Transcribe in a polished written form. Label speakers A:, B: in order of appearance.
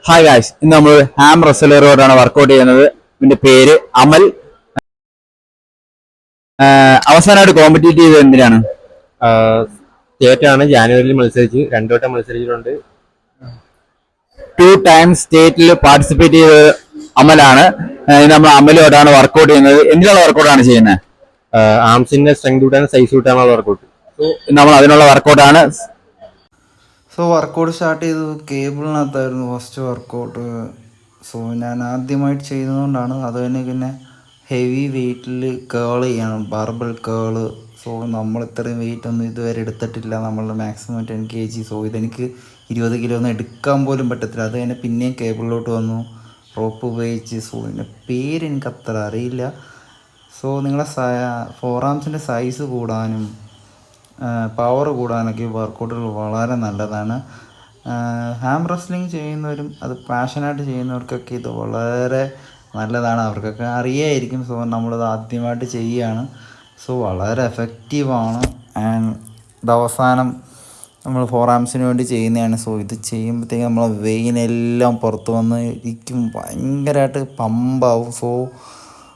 A: Hi guys, ഇന്ന് നമ്മൾ Ham റെസ്ലറോടാണ് workout ചെയ്യുന്നത്. ഇതിന്റെ പേര് അമൽ. അവസാനമായിട്ട് കോമ്പറ്റീറ്റ് ചെയ്തത് എന്തിനാണ്?
B: സ്റ്റേറ്റാണ്. ജാനുവരിയിൽ മത്സരിച്ച് 2 വട്ടം മത്സരിച്ചിട്ടുണ്ട്.
A: 2 ടൈംസ് സ്റ്റേറ്റിൽ പാർട്ടിസിപ്പേറ്റ് ചെയ്തത് അമലാണ്. നമ്മൾ അമലോട്ടാണ് വർക്കൗട്ട് ചെയ്യുന്നത്. എന്തിനുള്ള വർക്കൗട്ടാണ് ചെയ്യുന്നത്?
B: ആംസിന്റെ സ്ട്രെങ്ത് കൂട്ടാനും സൈസ് കൂട്ടാനുള്ള വർക്കൗട്ട്.
A: നമ്മൾ അതിനുള്ള വർക്കൗട്ടാണ്.
C: വർക്കൗട്ട് സ്റ്റാർട്ട് ചെയ്തത് കേബിളിനകത്തായിരുന്നു ഫസ്റ്റ് വർക്കൗട്ട്. ഞാൻ ആദ്യമായിട്ട് ചെയ്യുന്നതുകൊണ്ടാണ്. അത് തന്നെ പിന്നെ ഹെവി വെയിറ്റിൽ കേൾ ചെയ്യണം, ബാർബിൾ കേള്. നമ്മൾ ഇത്രയും വെയിറ്റ് ഒന്നും ഇതുവരെ എടുത്തിട്ടില്ല. നമ്മളുടെ മാക്സിമം 10 kg. ഇതെനിക്ക് 20 കിലോ ഒന്നും എടുക്കാൻ പോലും പറ്റത്തില്ല. അത് തന്നെ പിന്നെയും കേബിളിലോട്ട് വന്നു, റോപ്പ് ഉപയോഗിച്ച്. ഇതിൻ്റെ പേര് എനിക്ക് അത്ര അറിയില്ല. നിങ്ങളെ ഫോറാംസിൻ്റെ സൈസ് കൂടാനും പവർ കൂടാനൊക്കെ വർക്കൗട്ടുകൾ വളരെ നല്ലതാണ്. ഹാം റെസ്ലിംഗ് ചെയ്യുന്നവരും അത് പാഷനായിട്ട് ചെയ്യുന്നവർക്കൊക്കെ ഇത് വളരെ നല്ലതാണ്. അവർക്കൊക്കെ അറിയായിരിക്കും. നമ്മളിത് ആദ്യമായിട്ട് ചെയ്യുകയാണ്. വളരെ എഫക്റ്റീവാണ്. ഇത് അവസാനം നമ്മൾ ഫോറാംസിന് വേണ്ടി ചെയ്യുന്നതാണ്. ഇത് ചെയ്യുമ്പോഴത്തേക്കും നമ്മളെ വെയിനെല്ലാം പുറത്ത് വന്ന് ഇരിക്കും, ഭയങ്കരമായിട്ട് പമ്പാവും.